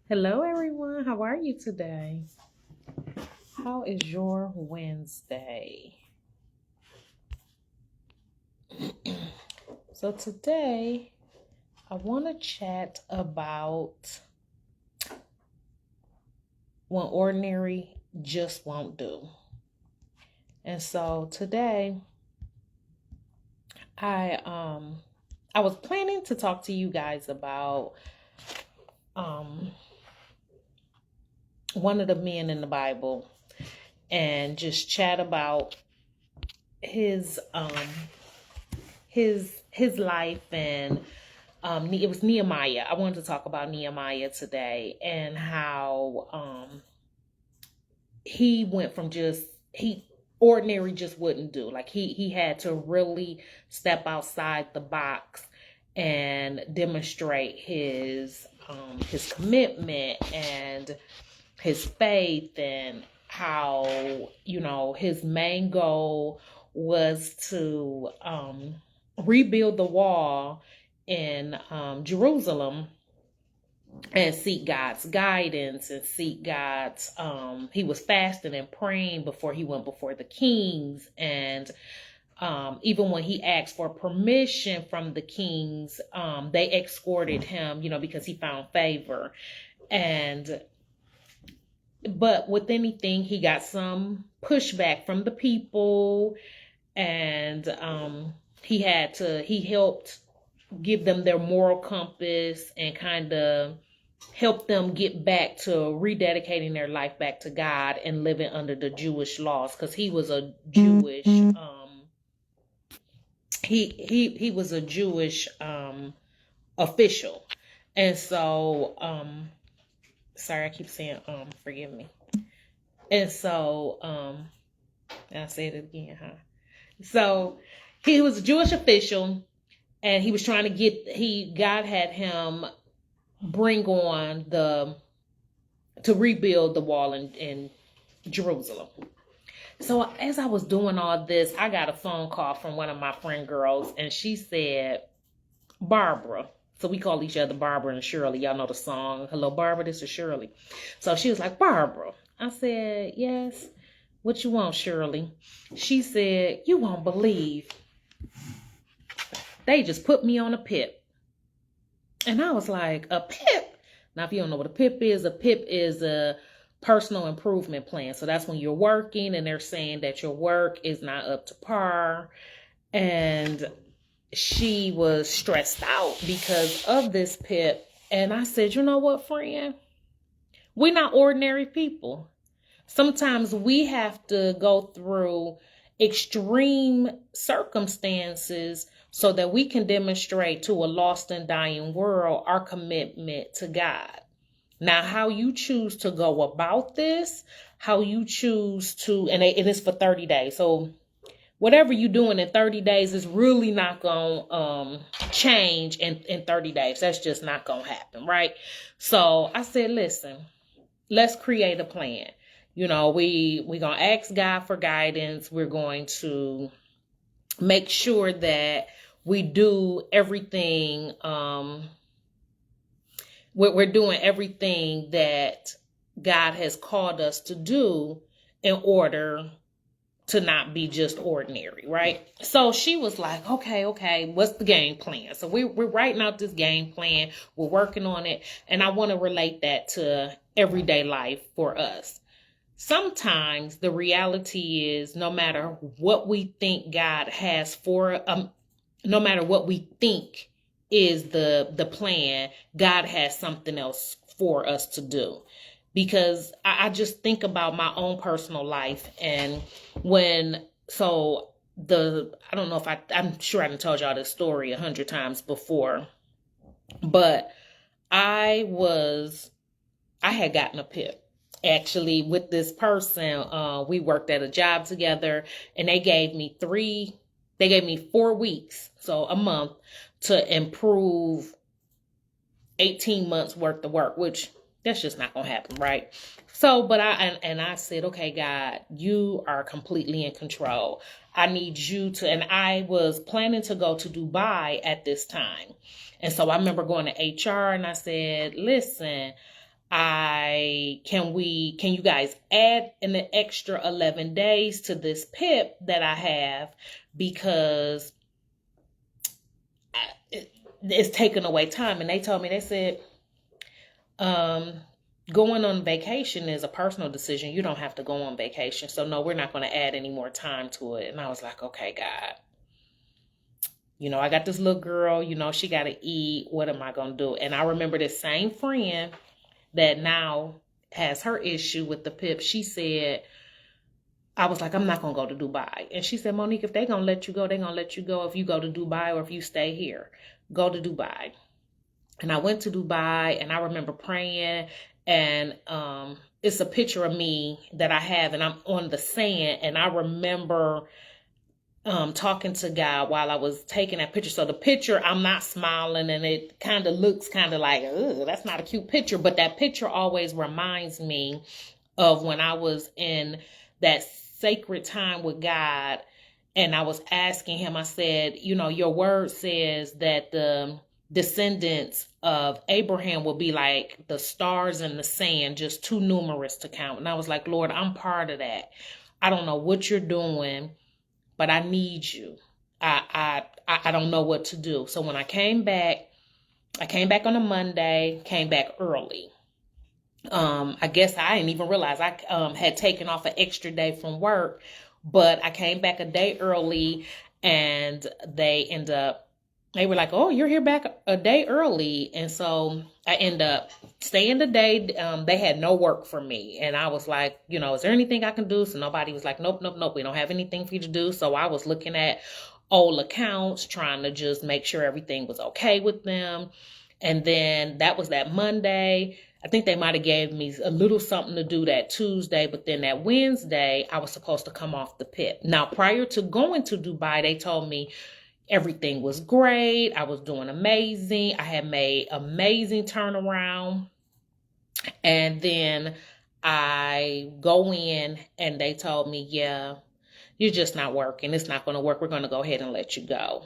Hello, everyone. How are you today? How is your Wednesday? So, today I want to chat about when ordinary just won't do. And so, today I um I was planning to talk to you guys about um one of the men in the Bible and just chat about his his life and it was Nehemiah. I wanted to talk about Nehemiah today and how he went from he ordinary just wouldn't do. Like he had to really step outside the box and demonstrate his commitment and his faith, and how his main goal was to rebuild the wall in Jerusalem and seek God's guidance and seek God's he was fasting and praying before he went before the kings, and even when he asked for permission from the kings, they escorted him, because he found favor. And but with anything, he got some pushback from the people, and he helped give them their moral compass and kind of help them get back to rededicating their life back to God and living under the Jewish laws, because he was a Jewish he was a Jewish official. And so sorry, I keep saying forgive me. And so I'll say it again, huh? So he was a Jewish official, and he was trying to God had him bring on to rebuild the wall in Jerusalem. So as I was doing all this, I got a phone call from one of my friend girls, and she said, Barbara. So we call each other Barbara and Shirley. Y'all know the song, Hello Barbara, this is Shirley. So she was like, Barbara. I said, yes. What you want, Shirley? She said, you won't believe. They just put me on a PIP. And I was like, a PIP? Now, if you don't know what a PIP is a personal improvement plan. So that's when you're working and they're saying that your work is not up to par. And she was stressed out because of this PIP. And I said, you know what, friend? We're not ordinary people. Sometimes we have to go through extreme circumstances so that we can demonstrate to a lost and dying world our commitment to God. Now, how you choose to go about this, how you choose to, and it is for 30 days. So whatever you're doing in 30 days is really not going to change in 30 days. That's just not going to happen, right? So I said, listen, let's create a plan. We're going to ask God for guidance. We're going to make sure that we do everything. We're doing everything that God has called us to do in order to not be just ordinary, right? So she was like, okay, what's the game plan? So we're writing out this game plan. We're working on it. And I want to relate that to everyday life for us. Sometimes the reality is, no matter what we think God has for, no matter what we think is the plan, God has something else for us to do. Because I just think about my own personal life, and I don't know if I'm sure I done told y'all this story 100 times before, but I had gotten a PIP. Actually, with this person, we worked at a job together, and they gave me 4 weeks, so a month, to improve 18 months worth of work, which that's just not gonna happen, right? So, but I said, okay, God, you are completely in control. I need you to, and I was planning to go to Dubai at this time. And so I remember going to HR and I said, listen, can you guys add an extra 11 days to this PIP that I have, because it's taking away time. And they told me, they said, going on vacation is a personal decision. You don't have to go on vacation. So no, we're not going to add any more time to it. And I was like, okay, God, I got this little girl, she got to eat. What am I going to do? And I remember this same friend that now has her issue with the PIP. She said, I was like, I'm not going to go to Dubai. And she said, Monique, if they're going to let you go, they're going to let you go. If you go to Dubai or if you stay here, go to Dubai. And I went to Dubai, and I remember praying, and it's a picture of me that I have, and I'm on the sand. And I remember talking to God while I was taking that picture. So the picture, I'm not smiling, and it kind of looks kind of like, ugh, that's not a cute picture. But that picture always reminds me of when I was in that sacred time with God, and I was asking him, I said, your word says that the descendants of Abraham will be like the stars in the sand, just too numerous to count. And I was like, Lord, I'm part of that. I don't know what you're doing, but I need you. I don't know what to do. So when I came back on a Monday, came back early. I guess I didn't even realize I had taken off an extra day from work, but I came back a day early, and they were like, oh, you're here back a day early. And so I ended up staying the day. They had no work for me. And I was like, is there anything I can do? So nobody was like, nope. We don't have anything for you to do. So I was looking at old accounts, trying to just make sure everything was okay with them. And then that was that Monday. I think they might have gave me a little something to do that Tuesday, but then that Wednesday, I was supposed to come off the PIP. Now, prior to going to Dubai, they told me everything was great. I was doing amazing. I had made amazing turnaround. And then I go in, and they told me, yeah, you're just not working. It's not going to work. We're going to go ahead and let you go.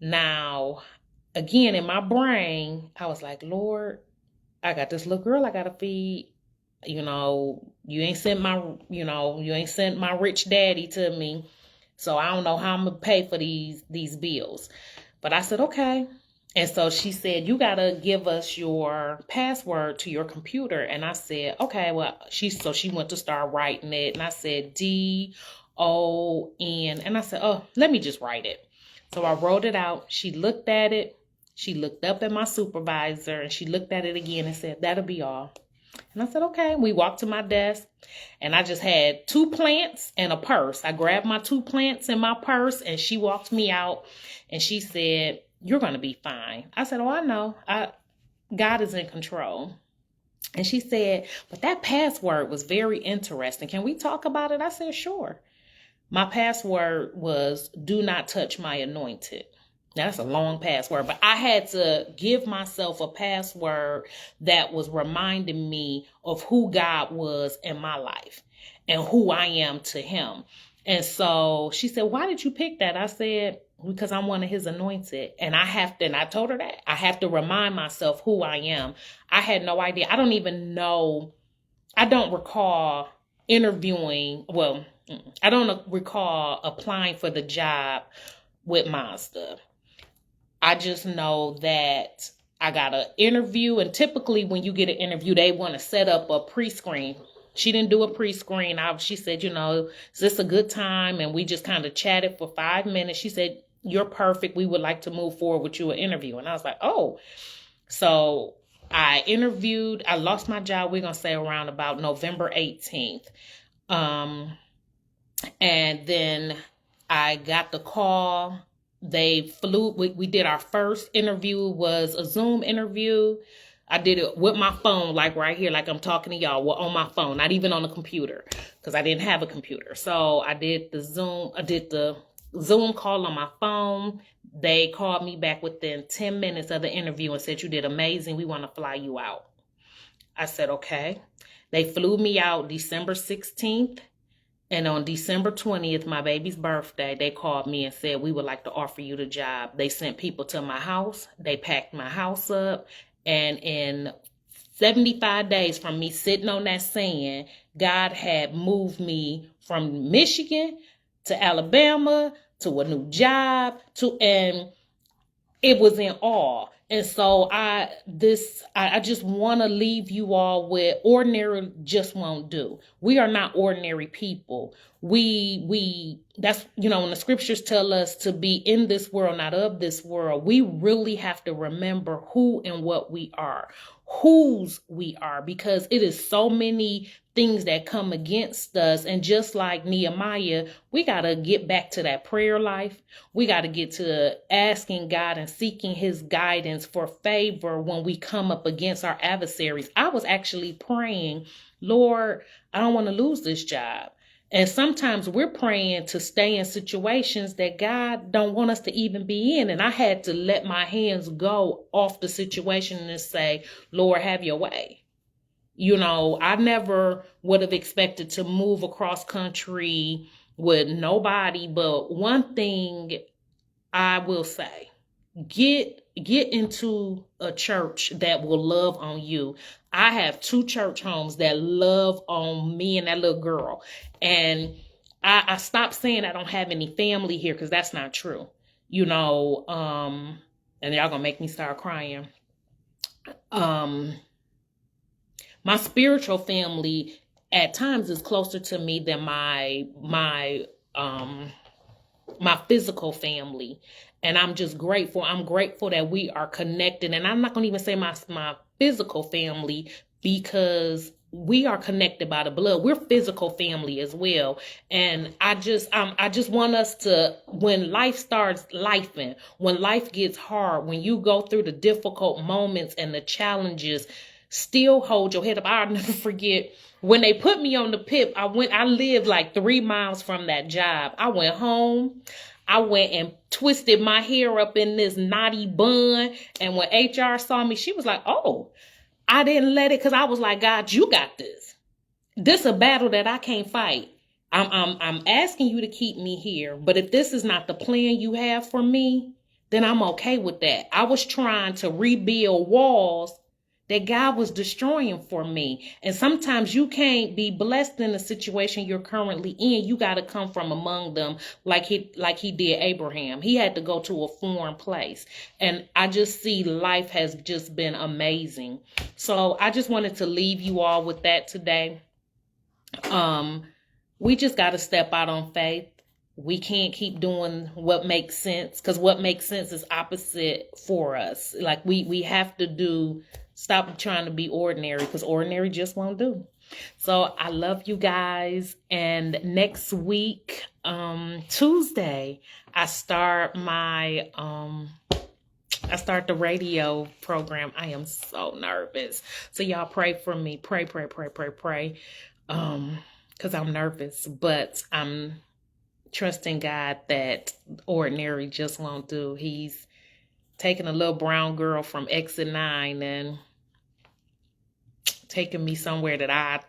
Now, again, in my brain, I was like, Lord, I got this little girl I got to feed. You ain't sent my rich daddy to me. So I don't know how I'm going to pay for these bills. But I said, okay. And so she said, you got to give us your password to your computer. And I said, okay, well, she went to start writing it. And I said, DON. And I said, oh, let me just write it. So I wrote it out. She looked at it. She looked up at my supervisor, and she looked at it again and said, that'll be all. And I said, okay. We walked to my desk, and I just had 2 plants and a purse. I grabbed my 2 plants in my purse, and she walked me out, and she said, you're going to be fine. I said, oh, I know. God is in control. And she said, but that password was very interesting. Can we talk about it? I said, sure. My password was, do not touch my anointed. Now, that's a long password, but I had to give myself a password that was reminding me of who God was in my life and who I am to him. And so she said, why did you pick that? I said, because I'm one of his anointed. And I told her that I have to remind myself who I am. I had no idea. I don't recall interviewing. Well, I don't recall applying for the job with Mazda. I just know that I got an interview, and typically when you get an interview, they want to set up a pre-screen. She didn't do a pre-screen. She said, is this a good time? And we just kind of chatted for 5 minutes. She said, you're perfect. We would like to move forward with you an interview. And I was like, oh. So I interviewed. I lost my job, we're going to say around about November 18th. And then I got the call. They flew. We did our first interview, was a Zoom interview. I did it with my phone, like right here, like I'm talking to y'all, well, on my phone, not even on a computer, because I didn't have a computer. So I did the Zoom call on my phone. They called me back within 10 minutes of the interview and said, you did amazing. We want to fly you out. I said, okay. They flew me out December 16th. And on December 20th, my baby's birthday, they called me and said, we would like to offer you the job. They sent people to my house. They packed my house up. And in 75 days from me sitting on that sand, God had moved me from Michigan to Alabama to a new job and it was in awe. And so I just want to leave you all with ordinary just won't do. We are not ordinary people. That's, when the scriptures tell us to be in this world, not of this world, we really have to remember who and what we are, whose we are, because it is so many things that come against us. And just like Nehemiah, we got to get back to that prayer life. We got to get to asking God and seeking his guidance for favor when we come up against our adversaries. I was actually praying, Lord, I don't want to lose this job. And sometimes we're praying to stay in situations that God don't want us to even be in. And I had to let my hands go off the situation and say, Lord, have your way. I never would have expected to move across country with nobody. But one thing I will say, get into a church that will love on you. I have 2 church homes that love on me and that little girl. And I stopped saying I don't have any family here, because that's not true. And y'all gonna make me start crying. My spiritual family at times is closer to me than my physical family. And I'm just grateful. I'm grateful that we are connected. And I'm not going to even say my physical family, because we are connected by the blood. We're physical family as well. And I just want us to, when life starts lifing, when life gets hard, when you go through the difficult moments and the challenges, still hold your head up. I'll never forget when they put me on the PIP. I lived like 3 miles from that job. I went home. I went and twisted my hair up in this knotty bun. And when HR saw me, she was like, oh, I didn't let it, because I was like, God, you got this. This is a battle that I can't fight. I'm asking you to keep me here. But if this is not the plan you have for me, then I'm okay with that. I was trying to rebuild walls that God was destroying for me. And sometimes you can't be blessed in the situation you're currently in. You got to come from among them like he did Abraham. He had to go to a foreign place. And I just see life has just been amazing. So I just wanted to leave you all with that today. We just got to step out on faith. We can't keep doing what makes sense, because what makes sense is opposite for us. Like we have to stop trying to be ordinary, because ordinary just won't do. So I love you guys. And next week, Tuesday, I start the radio program. I am so nervous. So y'all pray for me. Pray. Because I'm nervous, but I'm trusting God that ordinary just won't do. He's taking a little brown girl from Exit 9 and taking me somewhere that I